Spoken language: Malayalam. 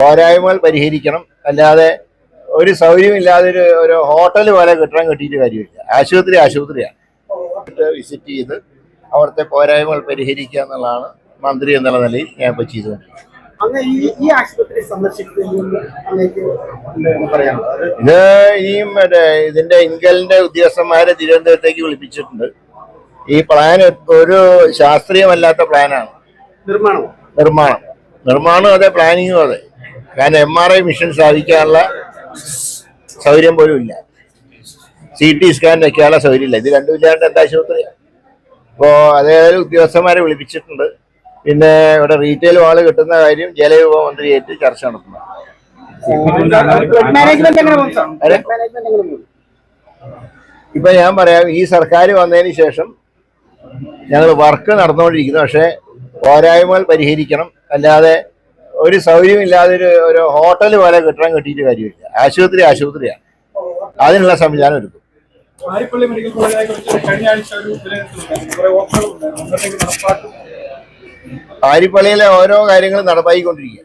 പോരായ്മകൾ പരിഹരിക്കണം. അല്ലാതെ ഒരു സൗകര്യമില്ലാതെ ഒരു ഹോട്ടൽ പോലെ കെട്ടിടം കെട്ടിയിട്ട് കാര്യമില്ല. ആശുപത്രിയാണ്. വിസിറ്റ് ചെയ്ത് അവിടുത്തെ പോരായ്മകൾ പരിഹരിക്കുക എന്നുള്ളതാണ് മന്ത്രി എന്നുള്ള നിലയിൽ ഞാൻ ഇപ്പോൾ ചെയ്തുകൊണ്ടിരിക്കുന്നത്. ഇതിന്റെ ഇൻകലിന്റെ ഉദ്യോഗസ്ഥന്മാരെ തിരുവനന്തപുരത്തേക്ക് വിളിപ്പിച്ചിട്ടുണ്ട്. ഈ പ്ലാൻ ഒരു ശാസ്ത്രീയമല്ലാത്ത പ്ലാനാണ്. നിർമ്മാണം അതെ, പ്ലാനിങ്ങും അതെ. കാരണം MRI മിഷൻ സ്ഥാപിക്കാനുള്ള സൗകര്യം പോലും ഇല്ല. CT സ്കാൻ വെക്കാനുള്ള സൗകര്യം ഇല്ല. ഇത് രണ്ടും ഇല്ലാണ്ട് എന്താ ആശുപത്രിയാണ്? അപ്പോൾ അതേപോലെ ഉദ്യോഗസ്ഥന്മാരെ വിളിപ്പിച്ചിട്ടുണ്ട്. പിന്നെ ഇവിടെ റീറ്റെയിൽ വാള് കിട്ടുന്ന കാര്യം ജലവിഭവ മന്ത്രിയായിട്ട് ചർച്ച നടത്തുന്നു. ഇപ്പൊ ഞാൻ പറയാം, ഈ സർക്കാർ വന്നതിന് ശേഷം ഞങ്ങൾ വർക്ക് നടന്നുകൊണ്ടിരിക്കുന്നു. പക്ഷെ പോരായ്മകൾ പരിഹരിക്കണം. അല്ലാതെ ഒരു സൗകര്യമില്ലാതെ ഒരു ഹോട്ടൽ പോലെ കെട്ടിടം കെട്ടിയിട്ട് കാര്യമില്ല. ആശുപത്രിയാണ്. അതിനുള്ള സംവിധാനം ഒരുക്കും. ആരിപ്പള്ളിയിലെ ഓരോ കാര്യങ്ങളും നടപ്പായിക്കൊണ്ടിരിക്കുക.